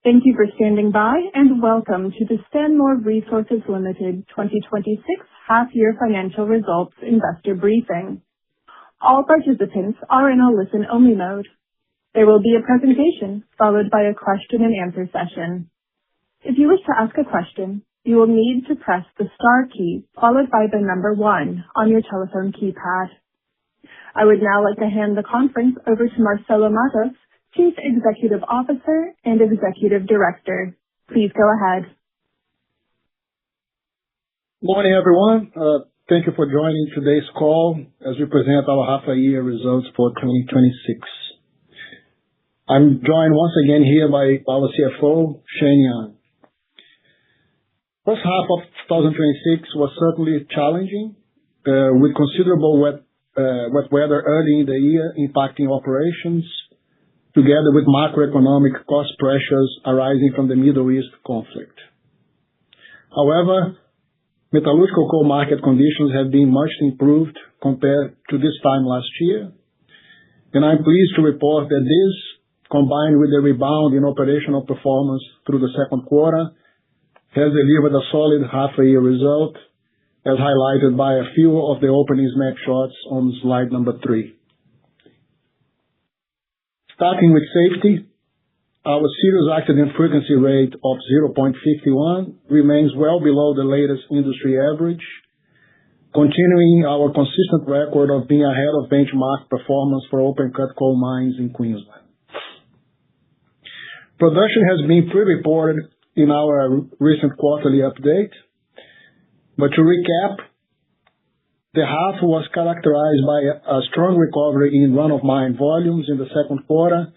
Thank you for standing by, and welcome to the Stanmore Resources Limited 2026 half-year financial results investor briefing. All participants are in a listen-only mode. There will be a presentation followed by a question-and-answer session. If you wish to ask a question, you will need to press the star key followed by the number 1 on your telephone keypad. I would now like to hand the conference over to Marcelo Matos, Chief Executive Officer and Executive Director. Please go ahead. Morning, everyone. Thank you for joining today's call as we present our half-a-year results for 2026. I'm joined once again here by our CFO, Shane Young. First half of 2026 was certainly challenging, with considerable wet weather early in the year impacting operations, together with macroeconomic cost pressures arising from the Middle East conflict. However, metallurgical coal market conditions have been much improved compared to this time last year, and I'm pleased to report that this, combined with the rebound in operational performance through the second quarter, has delivered a solid half-a-year result, as highlighted by a few of the opening snapshots on slide number 3. Starting with safety, our serious accident frequency rate of 0.51 remains well below the latest industry average, continuing our consistent record of being ahead of benchmark performance for open-cut coal mines in Queensland. Production has been pre-reported in our recent quarterly update, but to recap, the half was characterized by a strong recovery in run-of-mine volumes in the second quarter,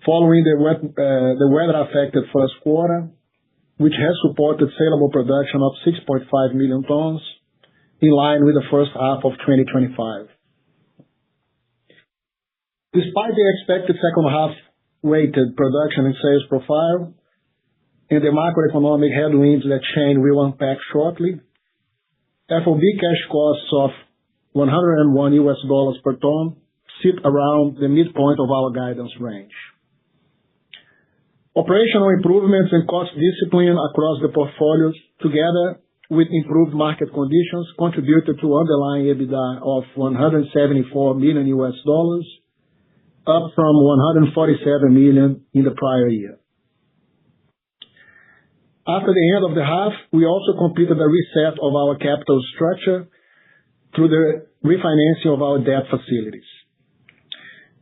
following the weather-affected first quarter, which has supported saleable production of 6.5 million tons, in line with the first half of 2025. Despite the expected second half weighted production and sales profile, and the macroeconomic headwinds that Shane will unpack shortly, FOB cash costs of $101 per ton sit around the midpoint of our guidance range. Operational improvements and cost discipline across the portfolios, together with improved market conditions, contributed to underlying EBITDA of $174 million, up from $147 million in the prior year. After the end of the half, we also completed a reset of our capital structure through the refinancing of our debt facilities.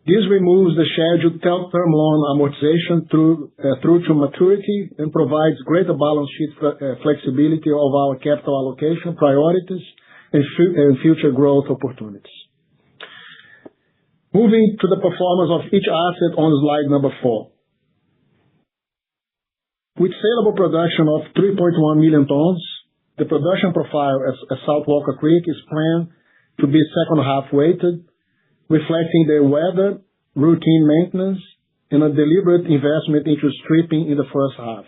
This removes the scheduled term loan amortization through to maturity and provides greater balance sheet flexibility of our capital allocation priorities and future growth opportunities. Moving to the performance of each asset on slide number 4. With saleable production of 3.1 million tons, the production profile at South Walker Creek is planned to be second half weighted, reflecting the weather, routine maintenance, and a deliberate investment into stripping in the first half.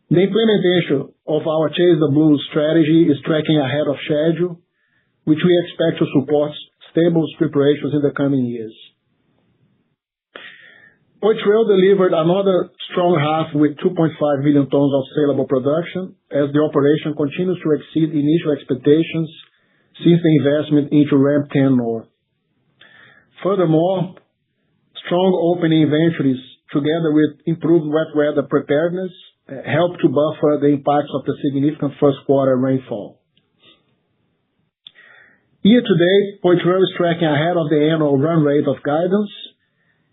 The implementation of our Chase the Blues strategy is tracking ahead of schedule, which we expect to support stable strip ratios in the coming years. Poitrel delivered another strong half with 2.5 million tons of saleable production, as the operation continues to exceed initial expectations since the investment into Ramp 10 North. Furthermore, strong opening inventories, together with improved wet weather preparedness, helped to buffer the impacts of the significant first quarter rainfall. Year to date, Poitrel is tracking ahead of the annual run rate of guidance,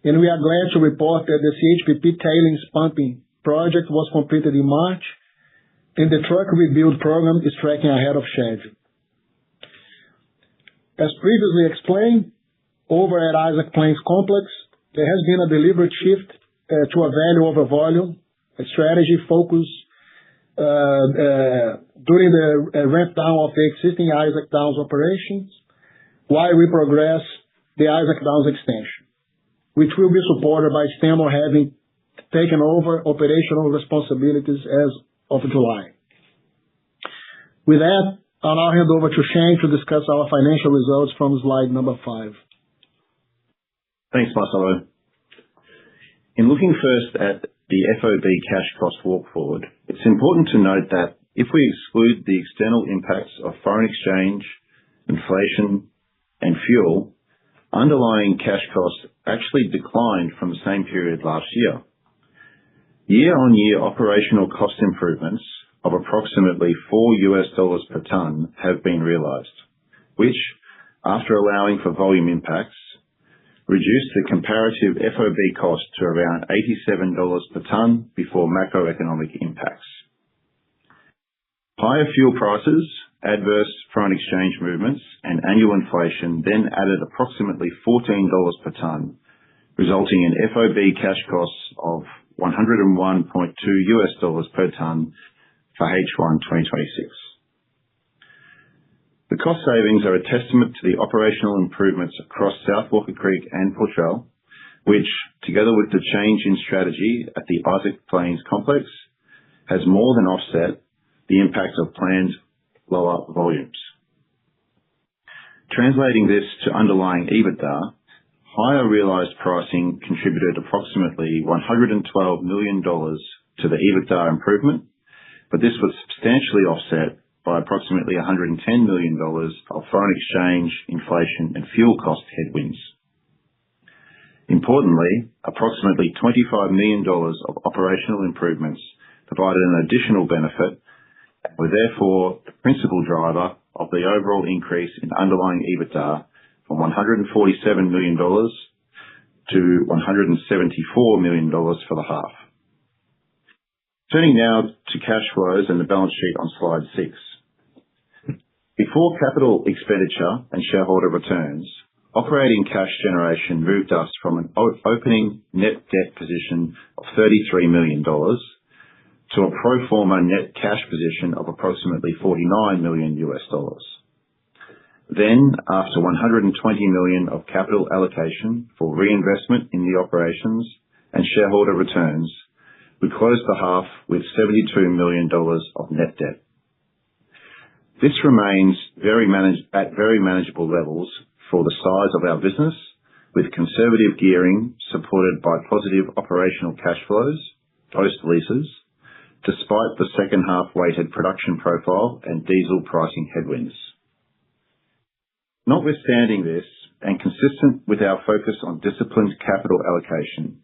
and we are glad to report that the CHPP tailings pumping project was completed in March, and the truck rebuild program is tracking ahead of schedule. As previously explained, over at Isaac Plains Complex, there has been a deliberate shift to a value over volume, a strategy focus during the ramp down of the existing Isaac Downs operations, while we progress the Isaac Downs extension, which will be supported by Stanmore having taken over operational responsibilities as of July. With that, I'll now hand over to Shane to discuss our financial results from slide number 5. Thanks, Marcelo. In looking first at the FOB cash cost walk forward, it's important to note that if we exclude the external impacts of foreign exchange, inflation, and fuel, underlying cash costs actually declined from the same period last year. Year-on-year operational cost improvements of approximately $4 per tonne have been realised, which, after allowing for volume impacts, reduced the comparative FOB cost to around $87 per tonne before macroeconomic impacts. Higher fuel prices, adverse foreign exchange movements, and annual inflation then added approximately $14 per tonne, resulting in FOB cash costs of $101.2 per tonne for H1 2026. The cost savings are a testament to the operational improvements across South Walker Creek and Poitrel, which, together with the change in strategy at the Isaac Plains complex, has more than offset the impact of planned lower volumes. Translating this to underlying EBITDA, higher realised pricing contributed approximately $112 million to the EBITDA improvement, but this was substantially offset by approximately $110 million of foreign exchange, inflation, and fuel cost headwinds. Importantly, approximately $25 million of operational improvements provided an additional benefit and were therefore the principal driver of the overall increase in underlying EBITDA from $147 million to $174 million for the half. Turning now to cash flows and the balance sheet on slide 6. Before capital expenditure and shareholder returns, operating cash generation moved us from an opening net debt position of $33 million to a pro forma net cash position of approximately $49 million. Then, after $120 million of capital allocation for reinvestment in the operations and shareholder returns, we closed the half with $72 million of net debt. This remains at very manageable levels for the size of our business, with conservative gearing supported by positive operational cash flows, post-leases, despite the second half-weighted production profile and diesel pricing headwinds. Notwithstanding this, and consistent with our focus on disciplined capital allocation,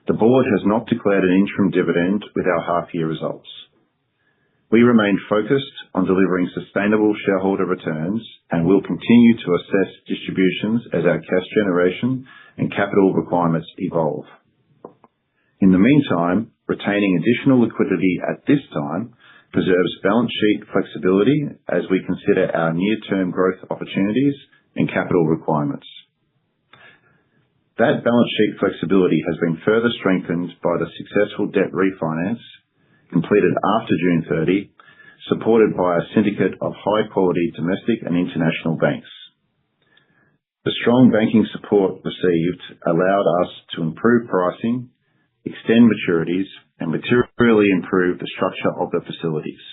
the board has not declared an interim dividend with our half-year results. We remain focused on delivering sustainable shareholder returns and will continue to assess distributions as our cash generation and capital requirements evolve. In the meantime, retaining additional liquidity at this time preserves balance sheet flexibility as we consider our near-term growth opportunities and capital requirements. That balance sheet flexibility has been further strengthened by the successful debt refinance completed after June 30, supported by a syndicate of high-quality domestic and international banks. The strong banking support received allowed us to improve pricing, extend maturities, and materially improve the structure of the facilities.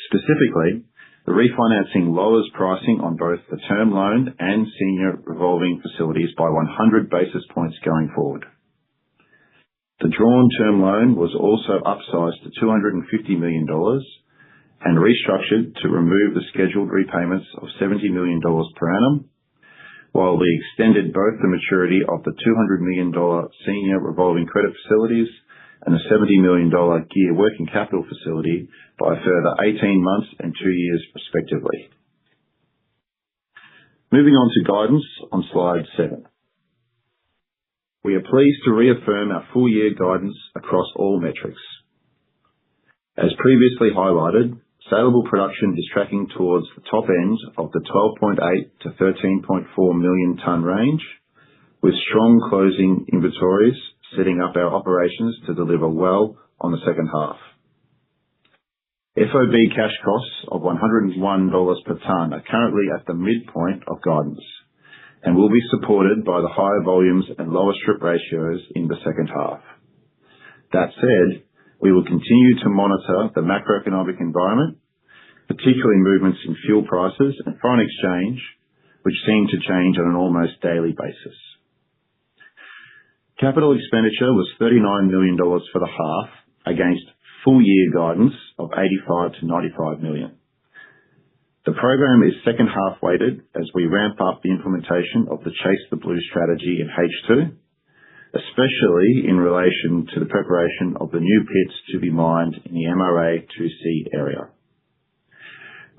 Specifically, the refinancing lowers pricing on both the term loan and senior revolving facilities by 100 basis points going forward. The drawn term loan was also upsized to $250 million and restructured to remove the scheduled repayments of $70 million per annum, while we extended both the maturity of the $200 million senior revolving credit facilities and the $70 million gear working capital facility by a further 18 months and 2 years respectively. Moving on to guidance on slide 7. We are pleased to reaffirm our full-year guidance across all metrics. As previously highlighted, saleable production is tracking towards the top end of the 12.8 to 13.4 million tonne range, with strong closing inventories setting up our operations to deliver well on the second half. FOB cash costs of $101 per tonne are currently at the midpoint of guidance and will be supported by the higher volumes and lower strip ratios in the second half. That said, we will continue to monitor the macroeconomic environment, particularly movements in fuel prices and foreign exchange, which seem to change on an almost daily basis. Capital expenditure was $39 million for the half, against full-year guidance of $85 to $95 million. The program is second half weighted as we ramp up the implementation of the Chase the Blue strategy in H2, especially in relation to the preparation of the new pits to be mined in the MRA 2C area.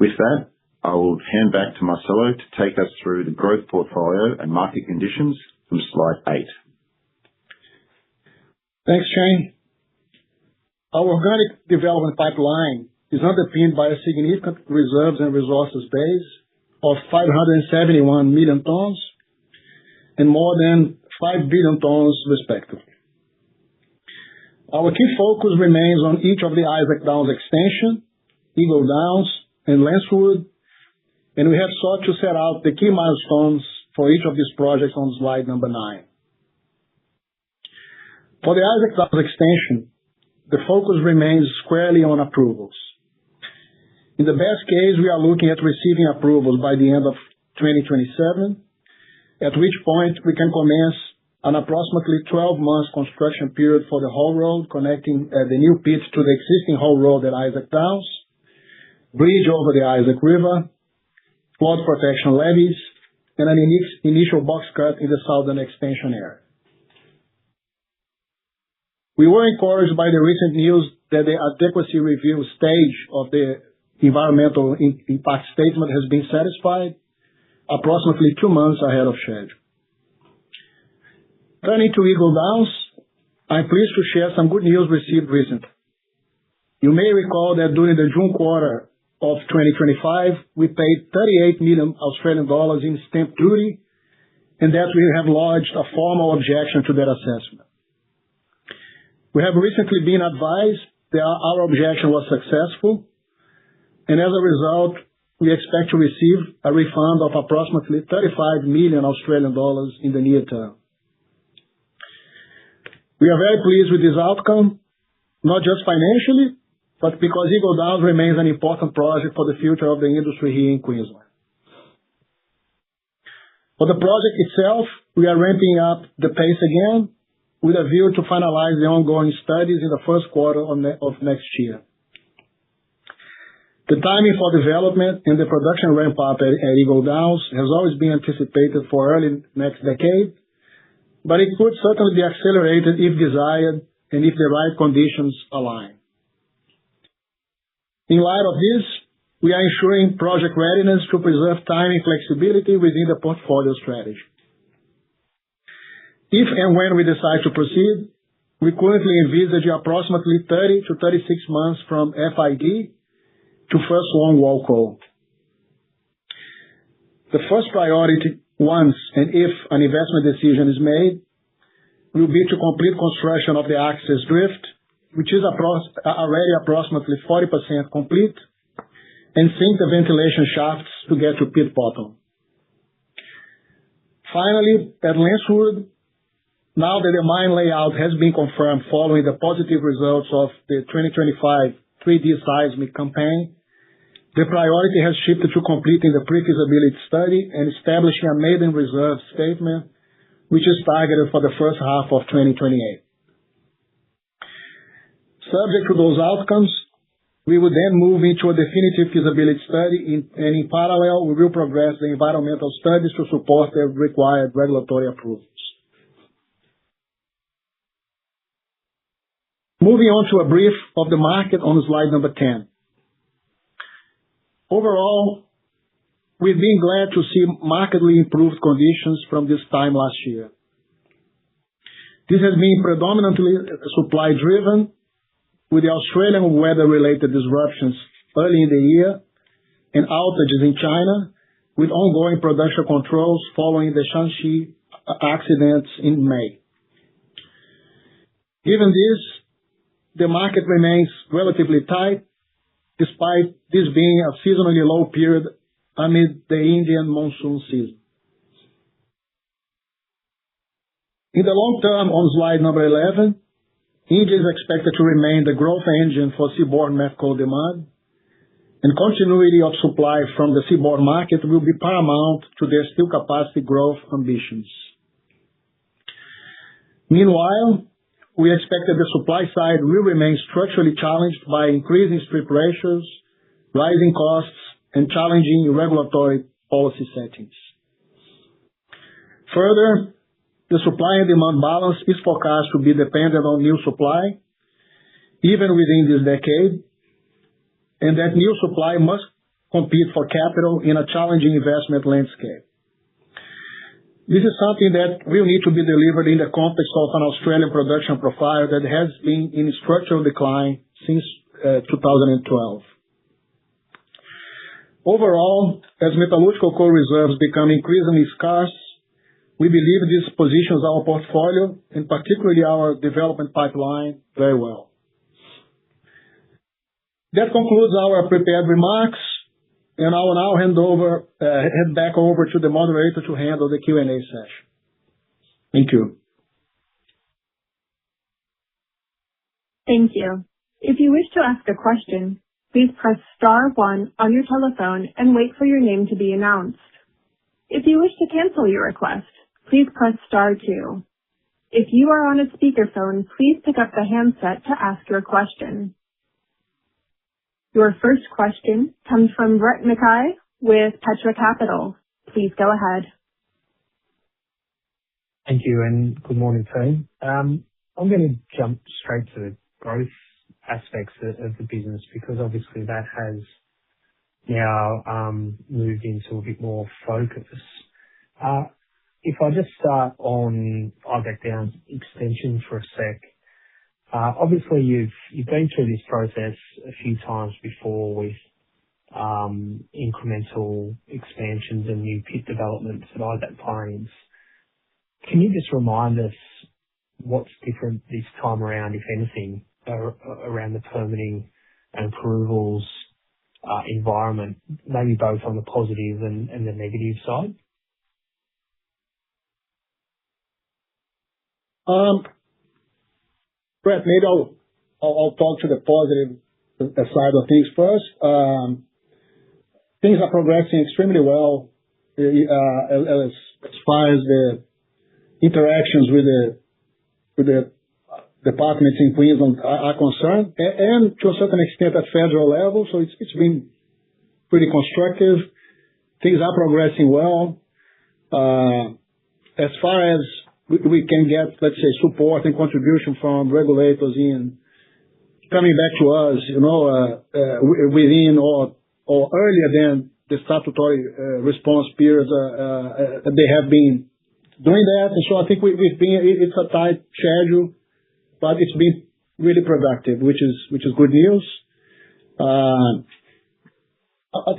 With that, I will hand back to Marcelo to take us through the growth portfolio and market conditions from slide 8. Thanks, Shane. Our organic development pipeline is underpinned by a significant reserves and resources base of 571 million tons and more than 5 billion tons respectively. Our key focus remains on each of the Isaac Downs extension, Eagle Downs, and Lancewood, and we have sought to set out the key milestones for each of these projects on slide number 9. For the Isaac Downs extension, the focus remains squarely on approvals. In the best case, we are looking at receiving approvals by the end of 2027, at which point we can commence an approximately 12 months construction period for the haul road connecting the new pit to the existing haul road at Isaac Downs, bridge over the Isaac River, flood protection levees, and an initial box cut in the southern extension area. We were encouraged by the recent news that the adequacy review stage of the environmental impact statement has been satisfied, approximately 2 months ahead of schedule. Turning to Eagle Downs, I'm pleased to share some good news received recently. You may recall that during the June quarter of 2025, we paid 38 million Australian dollars in stamp duty, and that we have lodged a formal objection to that assessment. We have recently been advised that our objection was successful, and as a result, we expect to receive a refund of approximately 35 million Australian dollars in the near term. We are very pleased with this outcome, not just financially, but because Eagle Downs remains an important project for the future of the industry here in Queensland. For the project itself, we are ramping up the pace again with a view to finalize the ongoing studies in the first quarter of next year. The timing for development and the production ramp-up at Eagle Downs has always been anticipated for early next decade, but it could certainly be accelerated if desired and if the right conditions align. In light of this, we are ensuring project readiness to preserve timing flexibility within the portfolio strategy. If and when we decide to proceed, we currently envisage approximately 30 to 36 months from FID to first longwall coal. The first priority, once and if an investment decision is made, will be to complete construction of the access drift, which is already approximately 40% complete, and sink the ventilation shafts to get to pit bottom. Finally, at Lancewood, now that the mine layout has been confirmed following the positive results of the 2025 3D seismic campaign, the priority has shifted to completing the pre-feasibility study and establishing a maiden reserve statement, which is targeted for the first half of 2028. Subject to those outcomes, we will then move into a definitive feasibility study, and in parallel, we will progress the environmental studies to support the required regulatory approvals. Moving on to a brief of the market on slide number 10. Overall, we've been glad to see markedly improved conditions from this time last year. This has been predominantly supply driven, with the Australian weather-related disruptions early in the year and outages in China, with ongoing production controls following the Shanxi accidents in May. Given this, the market remains relatively tight, despite this being a seasonally low period amid the Indian monsoon season. In the long term, on slide number 11, India is expected to remain the growth engine for seaborne met coal demand, and continuity of supply from the seaborne market will be paramount to their steel capacity growth ambitions. Meanwhile, we expect that the supply side will remain structurally challenged by increasing strip ratios, rising costs, and challenging regulatory policy settings. Further, the supply and demand balance is forecast to be dependent on new supply, even within this decade, and that new supply must compete for capital in a challenging investment landscape. This is something that will need to be delivered in the context of an Australian production profile that has been in structural decline since 2012. Overall, as metallurgical coal reserves become increasingly scarce, we believe this positions our portfolio, and particularly our development pipeline, very well. That concludes our prepared remarks, and I will now hand back over to the moderator to handle the Q&A session. Thank you. Thank you. If you wish to ask a question, please press star 1 on your telephone and wait for your name to be announced. If you wish to cancel your request, please press star 2. If you are on a speakerphone, please pick up the handset to ask your question. Your first question comes from Brett Mackay with Petra Capital. Please go ahead. Thank you, and good morning, team. I'm going to jump straight to the growth aspects of the business, because obviously that has now moved into a bit more focus. If I just start on Isaac Downs extension for a sec. Obviously, you've been through this process a few times before with incremental expansions and new pit developments at Isaac Plains. Can you just remind us what's different this time around, if anything, around the permitting and approvals environment, maybe both on the positive and the negative side? Brett, maybe I'll talk to the positive side of things first. Things are progressing extremely well as far as the interactions with the departments in Queensland are concerned, and to a certain extent at federal level. So it's been pretty constructive. Things are progressing well. As far as we can get, let's say, support and contribution from regulators in coming back to us, within or earlier than the statutory response periods, they have been doing that. And so I think it's a tight schedule, but it's been really productive, which is good news. I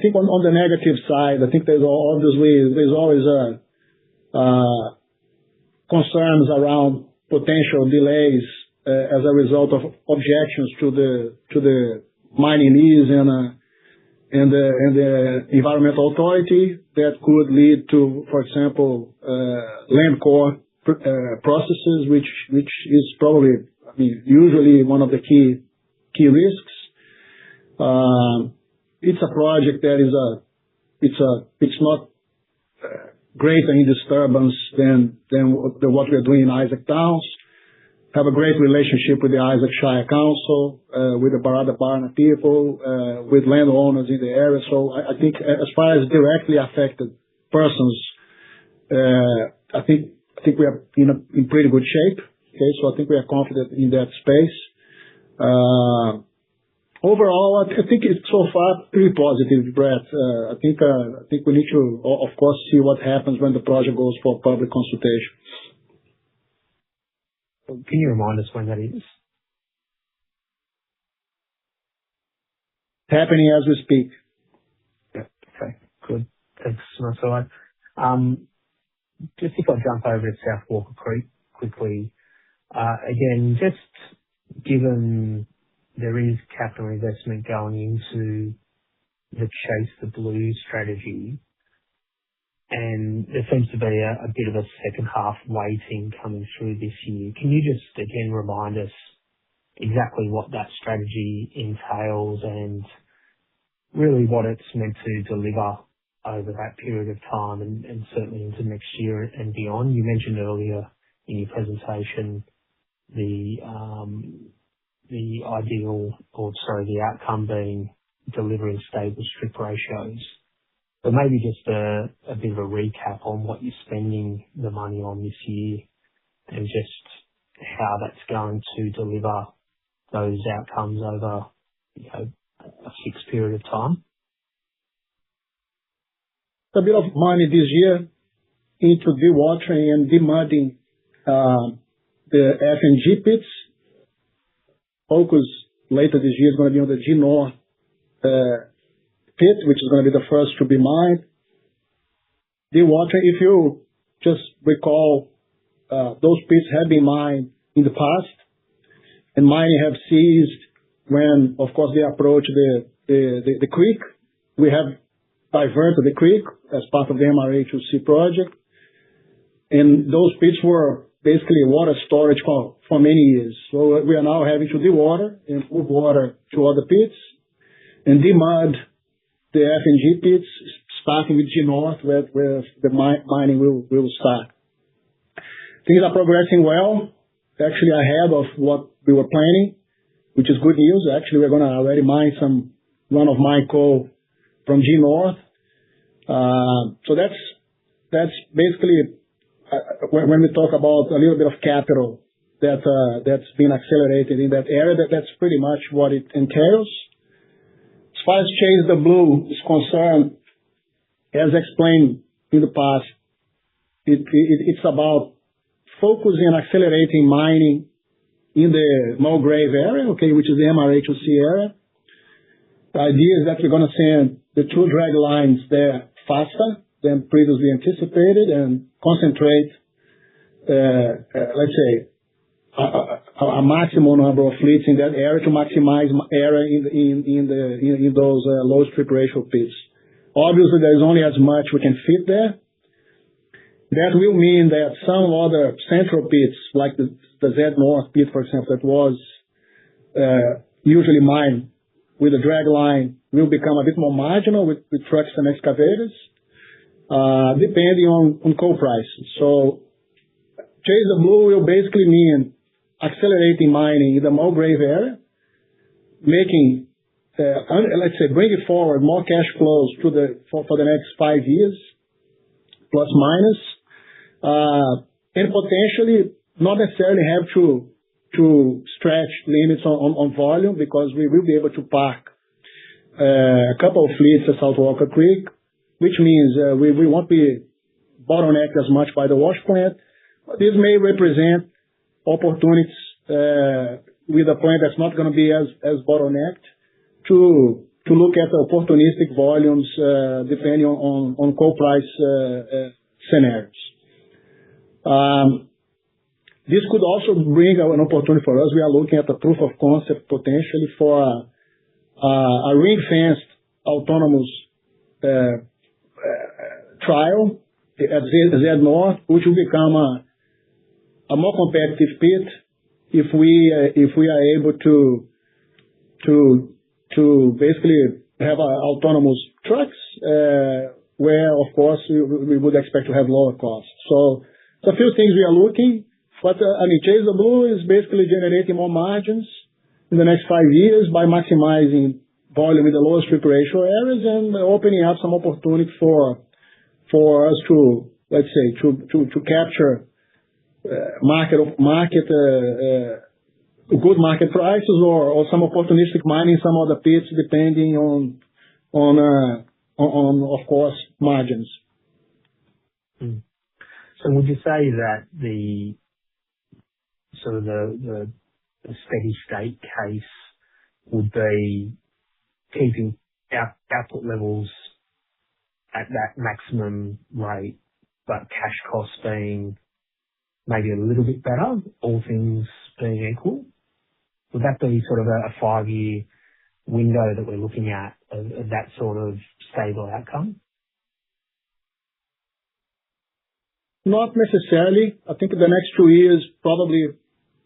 think on the negative side, I think there's always concerns around potential delays as a result of objections to the mining lease and the environmental authority that could lead to, for example, land court processes, which is probably, usually one of the key risks. It's a project that it's not greater in disturbance than what we're doing in Isaac Downs. Have a great relationship with the Isaac Shire Council, with the Barada Barna people, with landowners in the area. So I think as far as directly affected persons, I think we are in pretty good shape. Okay, so I think we are confident in that space. Overall, I think it's so far pretty positive, Brett. I think we need to, of course, see what happens when the project goes for public consultation. Can you remind us when that is? Happening as we speak. Yeah. Okay, good. Thanks, Marcelo. Just if I jump over to South Walker Creek quickly. Again, just given there is capital investment going into the Chase the Blue strategy, and there seems to be a bit of a second half weighting coming through this year. Can you just again remind us exactly what that strategy entails and really what it's meant to deliver over that period of time and certainly into next year and beyond? You mentioned earlier in your presentation the outcome being delivering stable strip ratios. But maybe just a bit of a recap on what you're spending the money on this year and just how that's going to deliver those outcomes over, a fixed period of time. A bit of money this year into dewatering and demudding the F and G pits. Focus later this year is going to be on the G North pit, which is going to be the first to be mined. Dewatering, if you just recall, those pits have been mined in the past, and mining have ceased when, of course, they approach the creek. We have diverted the creek as part of the MRA2C project, and those pits were basically water storage for many years. So we are now having to dewater and move water to other pits and demud the F and G pits, starting with G North, where the mining will start. Things are progressing well, actually ahead of what we were planning, which is good news. Actually, we're going to already mine some run-of-mine coal from G North. So that's basically when we talk about a little bit of capital that's been accelerated in that area, that's pretty much what it entails. As far as Chase the Blue is concerned, as explained in the past, it's about focusing and accelerating mining in the Mulgrave area, which is the MRA2C area. The idea is that we're going to send the two drag lines there faster than previously anticipated and concentrate, let's say, a maximum number of fleets in that area to maximize area in those low strip ratio pits. Obviously, there's only as much we can fit there. That will mean that some other central pits, like the Z North pit, for example, that was usually mined with a drag line, will become a bit more marginal with trucks and excavators, depending on coal prices. So Chase the Blue will basically mean accelerating mining in the Mulgrave area, making, let's say, bringing forward more cash flows for the next 5 years, plus minus, and potentially not necessarily have to stretch limits on volume, because we will be able to park a couple of fleets at South Walker Creek, which means we won't be bottlenecked as much by the wash plant. But this may represent opportunities with a plant that's not going to be as bottlenecked to look at opportunistic volumes depending on coal price scenarios. This could also bring an opportunity for us. We are looking at a proof of concept potentially for a ring-fenced autonomous trial at Z North, which will become a more competitive pit if we are able to basically have autonomous trucks, where of course we would expect to have lower costs. So a few things we are looking, but Chase the Blue is basically generating more margins in the next 5 years by maximizing volume in the lowest strip ratio areas and opening up some opportunity for us to, let's say, to capture good market prices or some opportunistic mining, some other pits, depending on of course margins. So would you say that the steady state case would be keeping output levels at that maximum rate, but cash costs being maybe a little bit better, all things being equal? Would that be sort of a 5-year window that we're looking at of that sort of stable outcome? Not necessarily. I think in the next 2 years, probably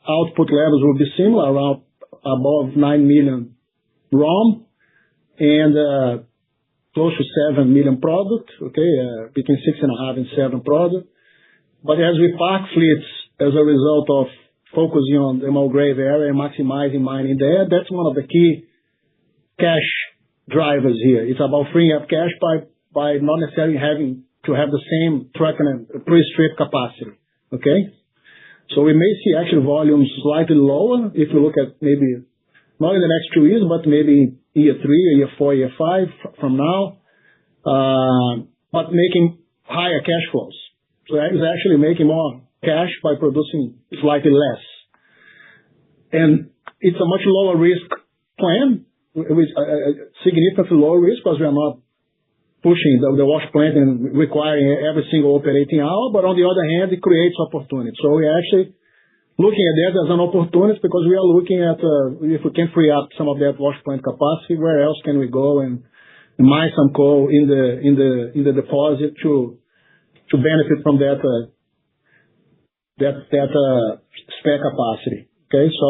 output levels will be similar, around above 9 million ROM and close to 7 million product, between 6.5 and 7 product. But as we park fleets as a result of focusing on the Mulgrave area and maximizing mining there. That's one of the key cash drivers here. It's about freeing up cash by not necessarily having to have the same trucking and pre-strip capacity. Okay? So we may see actually volumes slightly lower if you look at maybe not in the next 2 years, but maybe year 3, year 4, year 5 from now, but making higher cash flows. So it's actually making more cash by producing slightly less. And it's a much lower risk plan, with significantly lower risk because we are not pushing the wash plant and requiring every single operating hour. But on the other hand, it creates opportunity. So we're actually looking at that as an opportunity because we are looking at if we can free up some of that wash plant capacity, where else can we go and mine some coal in the deposit to benefit from that spare capacity. Okay, so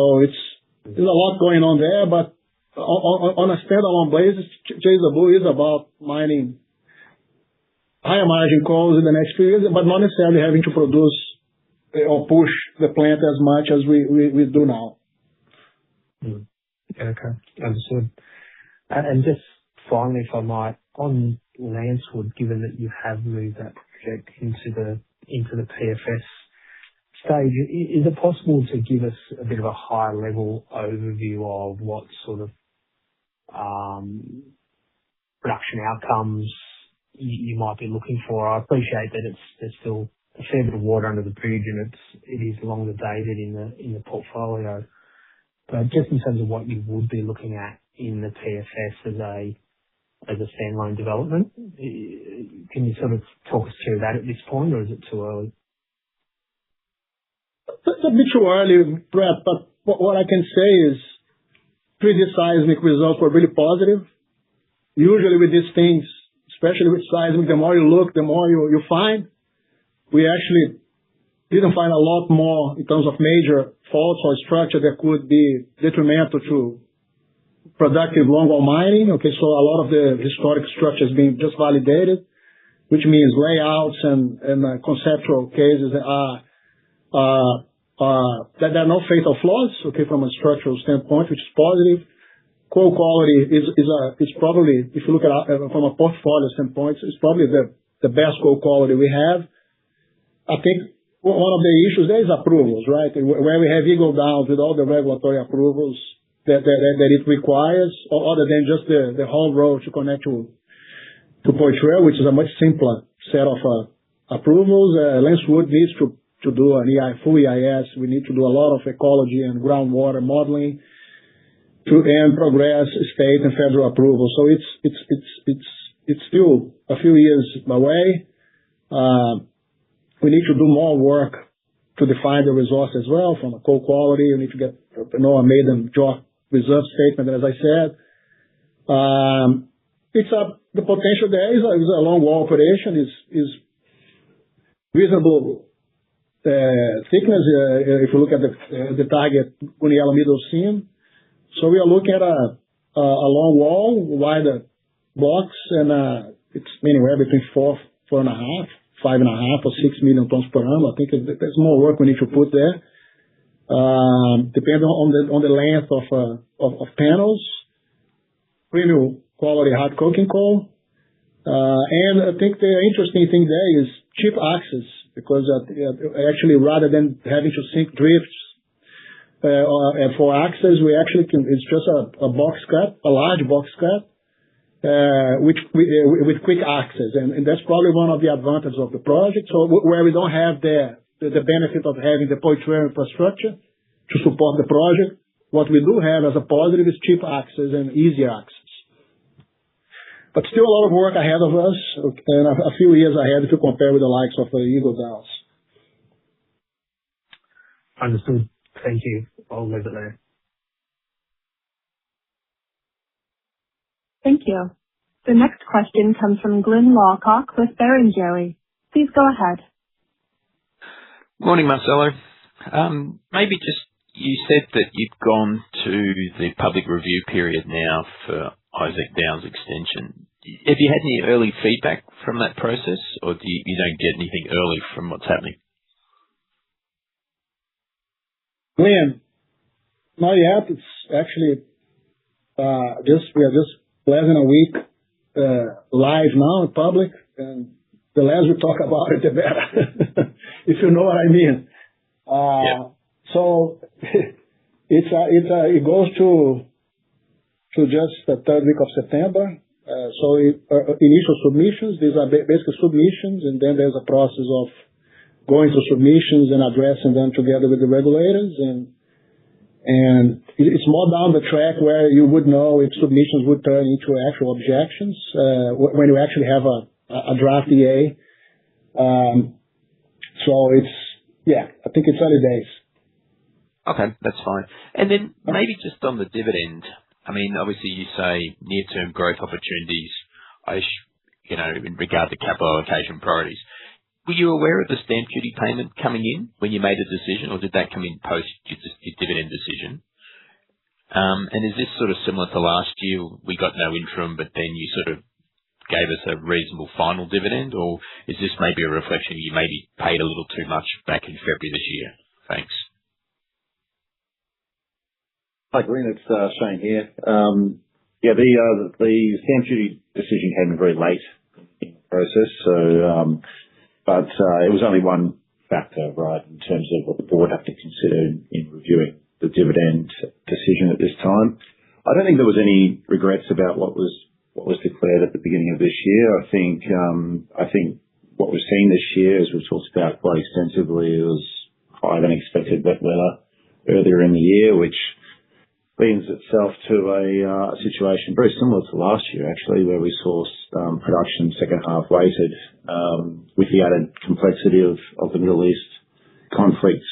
there's a lot going on there, but on a standalone basis, JW is about mining higher margin coals in the next few years, but not necessarily having to produce or push the plant as much as we do now. Okay, understood. And just finally, if I might, on Lancewood, given that you have moved that project into the PFS stage, is it possible to give us a bit of a high level overview of what sort of production outcomes you might be looking for? I appreciate that there's still a fair bit of water under the bridge and it is longer dated in the portfolio. But just in terms of what you would be looking at in the PFS as a standalone development, can you sort of talk us through that at this point, or is it too early? It's a bit too early, Brett, but what I can say is previous seismic results were really positive. Usually with these things, especially with seismic, the more you look, the more you find. We actually didn't find a lot more in terms of major faults or structure that could be detrimental to productive longwall mining. Okay, so a lot of the historic structures being just validated, which means layouts and conceptual cases that there are no fatal flaws, okay, from a structural standpoint, which is positive. Coal quality is probably, if you look at from a portfolio standpoint, it's probably the best coal quality we have. I think one of the issues there is approvals, right? Where we have Eagle Downs with all the regulatory approvals that it requires, other than just the whole road to connect to Poitrel, which is a much simpler set of approvals. Lancewood needs to do an full EIS. We need to do a lot of ecology and groundwater modeling and progress state and federal approval. So it's still a few years away. We need to do more work to define the resource as well from a coal quality. We need to get a maiden JORC reserve statement, as I said. The potential there is a long wall operation, is reasonable thickness if you look at the target Guniela middle seam. So we are looking at a long wall, wider box, and it's anywhere between 4.5, 5.5 or 6 million tons per annum. I think there's more work we need to put there, depending on the length of panels, premium quality hard coking coal. And I think the interesting thing there is cheap access, because actually rather than having to sink drifts for access, we actually can, it's just a box cut, a large box cut, with quick access. And that's probably one of the advantages of the project. So where we don't have the benefit of having the Poitrel infrastructure to support the project, what we do have as a positive is cheap access and easier access. But still a lot of work ahead of us, and a few years ahead if you compare with the likes of the Eagle Downs. Understood. Thank you. I'll leave it there. Thank you. The next question comes from Glyn Lawcock with Barrenjoey. Please go ahead. Morning, Marcelo. Maybe just, you said that you've gone to the public review period now for Isaac Downs extension. Have you had any early feedback from that process, or you don't get anything early from what's happening? Glenn, not yet. It's actually we are just less than a week live now in public, and the less we talk about it, the better, if you know what I mean. So it goes to just the third week of September. Initial submissions, these are basically submissions, and then there's a process of going through submissions and addressing them together with the regulators. And it's more down the track where you would know if submissions would turn into actual objections when you actually have a draft EA. I think it's early days. Okay, that's fine. And then maybe just on the dividend, I mean, obviously you say near-term growth opportunities, in regard to capital allocation priorities. Were you aware of the stamp duty payment coming in when you made a decision, or did that come in post your dividend decision? And is this sort of similar to last year? We got no interim, but then you sort of gave us a reasonable final dividend, or is this maybe a reflection you maybe paid a little too much back in February this year? Thanks. Hi, Glenn. It's Shane here. The stamp duty decision came in very late in the process, but it was only one factor, right, in terms of what the board have to consider in reviewing the dividend decision at this time. I don't think there was any regrets about what was declared at the beginning of this year. I think what we've seen this year, as we've talked about quite extensively, was higher than expected wet weather earlier in the year, which lends itself to a situation very similar to last year, actually, where we saw production second half weighted, with the added complexity of the Middle East conflict,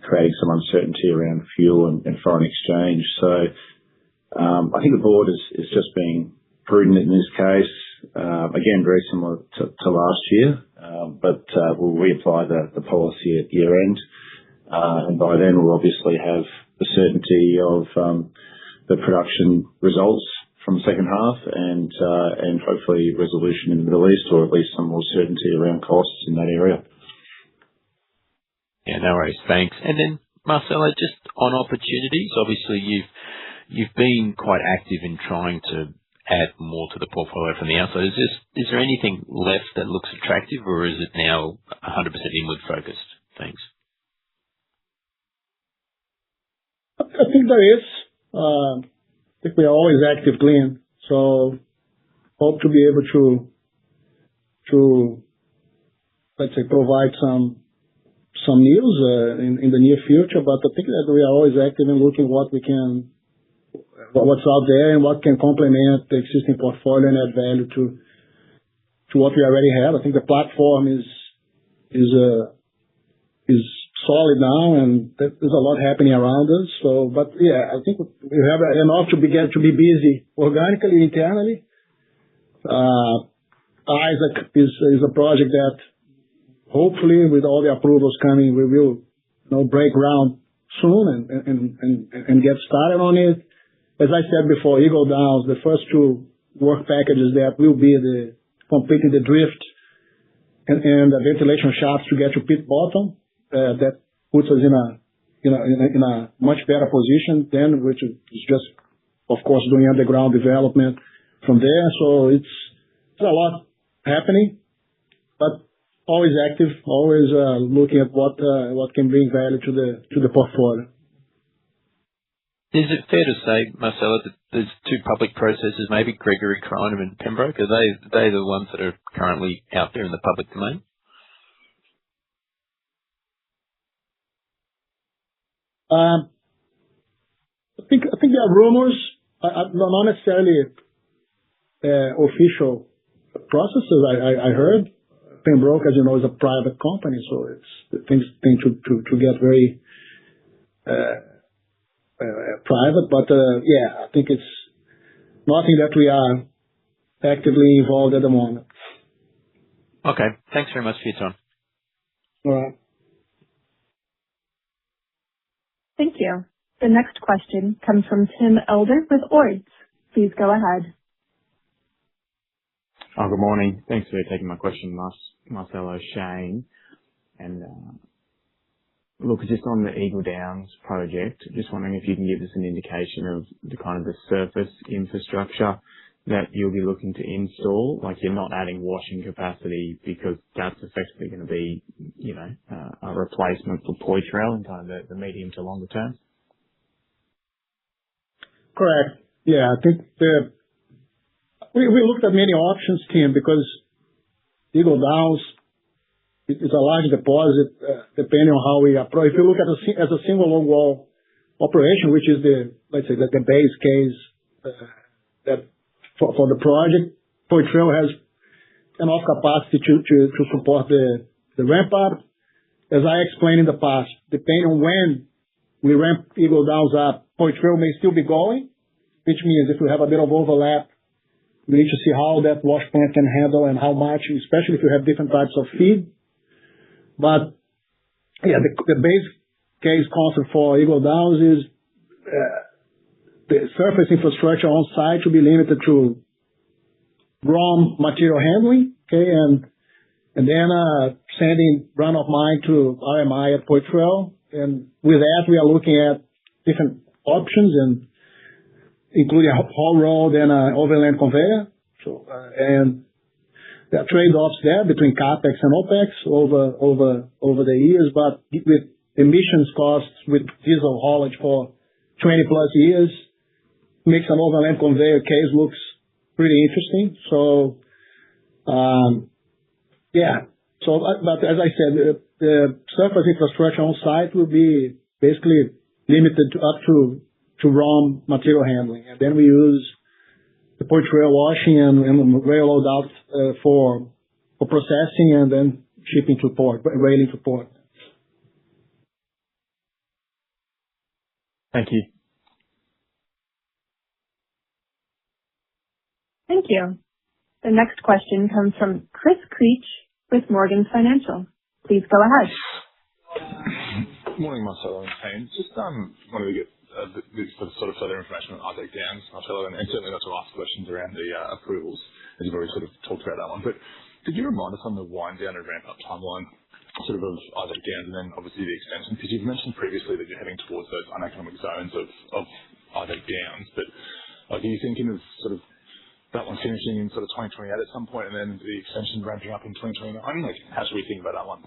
creating some uncertainty around fuel and foreign exchange. So I think the board is just being prudent in this case. Again, very similar to last year, but we'll reapply the policy at year end. And by then we'll obviously have the certainty of the production results from the second half and hopefully resolution in the Middle East, or at least some more certainty around costs in that area. Yeah, no worries. Thanks. And then, Marcelo, just on opportunities, obviously you've been quite active in trying to add more to the portfolio from the outside. Is there anything left that looks attractive, or is it now 100% inward focused? Thanks. I think there is. I think we are always active, Glenn. So hope to be able to let's say provide some news in the near future. But I think that we are always active in looking what's out there and what can complement the existing portfolio and add value to what we already have. I think the platform is solid now, and there's a lot happening around us. So, but yeah, I think we have enough to be busy organically internally. Isaac is a project that hopefully, with all the approvals coming, we will break ground soon and get started on it. As I said before, Eagle Downs, the first two work packages that will be completing the drift and the ventilation shafts to get to pit bottom. That puts us in a much better position then, which is just, of course, doing underground development from there. So it's a lot happening, but always active, always looking at what can bring value to the portfolio. Is it fair to say, Marcelo, that there's two public processes, maybe Gregory, Crinum and Pembroke? Are they the ones that are currently out there in the public domain? I think there are rumors, not necessarily official processes. I heard Pembroke, as you know, is a private company, so things tend to get very private. But I think it's nothing that we are actively involved at the moment. Okay, thanks very much for your time. All right. Thank you. The next question comes from Tim Elder with Ords. Please go ahead. Good morning. Thanks for taking my question, Marcelo, Shane. And Look, just on the Eagle Downs project, just wondering if you can give us an indication of the kind of the surface infrastructure that you'll be looking to install. Like, you're not adding washing capacity because that's effectively gonna be, a replacement for Poitrel in kind of the medium to longer term. Correct. Yeah, I think we looked at many options, Tim, because Eagle Downs is a large deposit, depending on how we approach. If you look at as a single longwall operation, which is let's say the base case that for the project, Poitrel has enough capacity to support the ramp up. As I explained in the past, depending on when we ramp Eagle Downs up, Poitrel may still be going, which means if we have a bit of overlap, we need to see how that wash plant can handle and how much, especially if you have different types of feed. But yeah, the base case concept for Eagle Downs is the surface infrastructure on site to be limited to raw material handling, okay, and then sending run of mine to RMI at Poitrel. And with that, we are looking at different options, and including a haul road and an overland conveyor. So and there are trade-offs there between capex and opex over the years, but with emissions costs with diesel haulage for 20 plus years, makes an overland conveyor case looks pretty interesting. So yeah. So, but as I said, the surface infrastructure on site will be basically limited up to raw material handling, and then we use the Poitrel washing and railroad out for processing and then shipping to port, railing to port. Thank you. Thank you. The next question comes from Chris Creech with Morgan Financial. Please go ahead. Morning, Marcelo and team. Just wanted to get a bit sort of further information on Isaac Downs, Marcelo, and certainly not to ask questions around the approvals, as you've already sort of talked about that one. But could you remind us on the wind down and ramp up timeline sort of Isaac Downs and then obviously the extension? Because you've mentioned previously that you're heading towards those uneconomic zones of Isaac Downs, but are you thinking of sort of that one finishing in sort of 2028 at some point and then the extension ramping up in 2029? Like, how should we think about that one?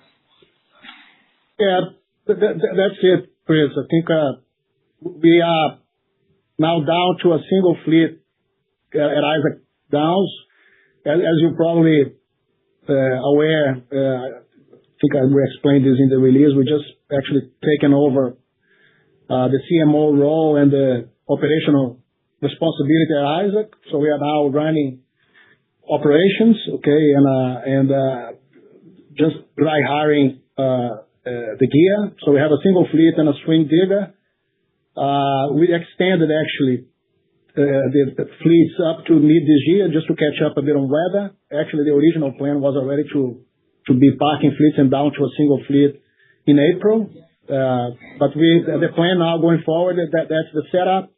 Yeah, that's it, Chris. I think we are now down to a single fleet at Isaac Downs. As you're probably aware, I think we explained this in the release. We just actually taken over the CMO role and the operational responsibility at Isaac. So we are now running operations, okay, and just dry hiring the gear. So we have a single fleet and a swing digger. We extended actually the fleets up to mid this year just to catch up a bit on weather. Actually, the original plan was already to be parking fleets and down to a single fleet in April. But the plan now going forward, that's the setup.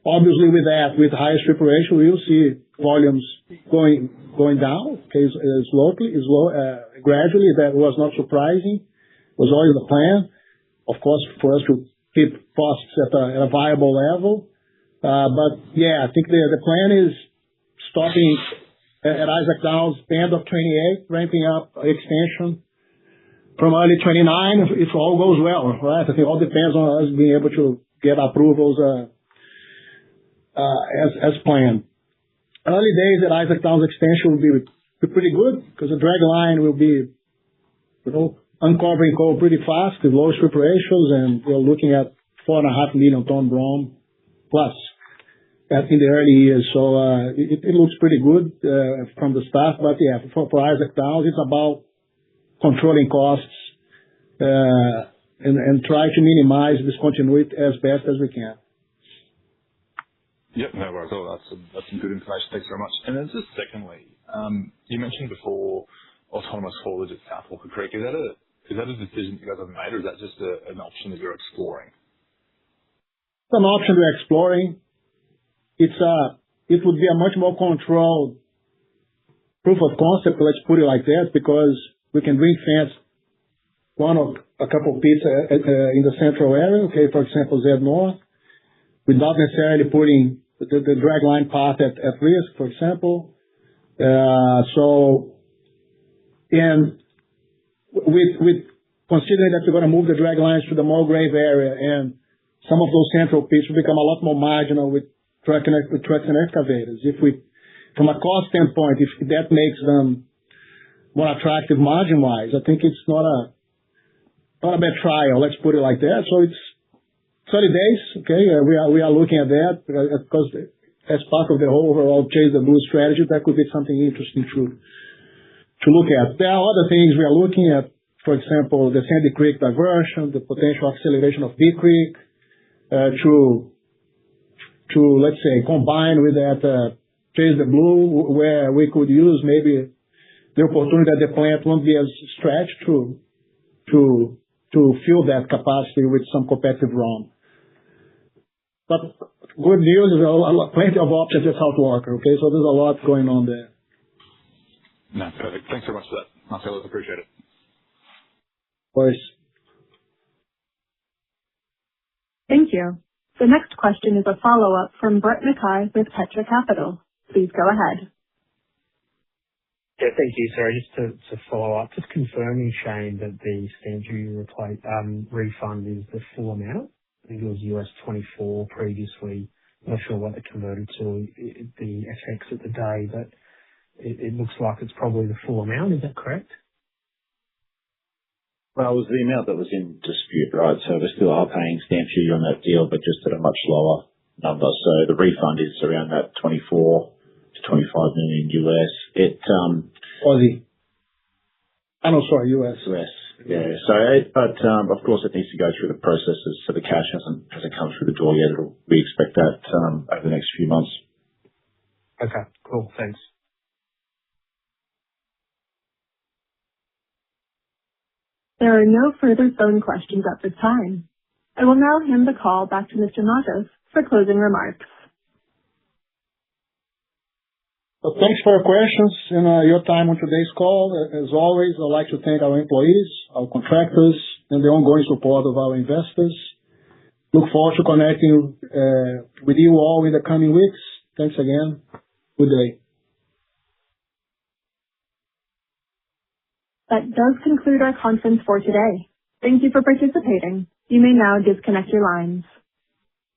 Obviously, with that, with higher strip ratio, we will see volumes going down, okay, gradually. That was not surprising. It was always the plan, of course, for us to keep costs at a viable level. But yeah, I think the plan is stopping at Isaac Downs end of 28, ramping up extension from early 29 if all goes well, right? I think it all depends on us being able to get approvals as planned. Early days at Isaac Downs extension will be pretty good because the drag line will be, uncovering coal pretty fast with low strip ratios, and we're looking at 4.5 million ton brom plus in the early years. So it looks pretty good from the start. But yeah, for Isaac Downs, it's about controlling costs and try to minimize discontinuity as best as we can. Yep, no worries at all. That's some good information. Thanks very much. And then just secondly, you mentioned before autonomous haulage at South Walker Creek. Is that a decision you guys have made, or is that just an option that you're exploring? It's an option we're exploring. It would be a much more controlled proof of concept, let's put it like that, because we can ring fence one or a couple of pits in the central area, okay, for example, Z North, without necessarily putting the drag line path at risk, for example. And with considering that we're going to move the drag lines to the Mulgrave area, and some of those central pits will become a lot more marginal with trucks and excavators. From a cost standpoint, if that makes them more attractive margin-wise, I think it's not a bad trial, let's put it like that. So it's 30 days, okay? We are looking at that because as part of the whole overall Chase the Blue strategy, that could be something interesting to look at. There are other things we are looking at, for example, the Sandy Creek diversion, the potential acceleration of Big Creek, to let's say, combine with that Chase the Blue, where we could use maybe the opportunity that the plant won't be as stretched to fill that capacity with some competitive ROM. But good news is plenty of options at South Walker, okay? So there's a lot going on there. No, perfect. Thanks so much for that, Marcelo. Appreciate it. Of course. Thank you. The next question is a follow-up from Brett Mackay with Petra Capital. Please go ahead. Yeah, thank you. Sorry, just to follow up, just confirming, Shane, that the stamp duty refund is the full amount. I think it was $24 previously. I'm not sure what it converted to, the FX at the day, but it looks like it's probably the full amount. Is that correct? Well, it was the amount that was in dispute, right? So we still are paying stamp duty on that deal, but just at a much lower number. So the refund is around that 24 to 25 million US. Aussie. Sorry, US. US. Yeah. So, but of course, it needs to go through the processes. So the cash hasn't come through the door yet. We expect that over the next few months. Okay. Cool. Thanks. There are no further phone questions at this time. I will now hand the call back to Mr. Matos for closing remarks. Well, thanks for your questions and your time on today's call. As always, I'd like to thank our employees, our contractors, and the ongoing support of our investors. Look forward to connecting with you all in the coming weeks. Thanks again. Good day. That does conclude our conference for today. Thank you for participating. You may now disconnect your lines.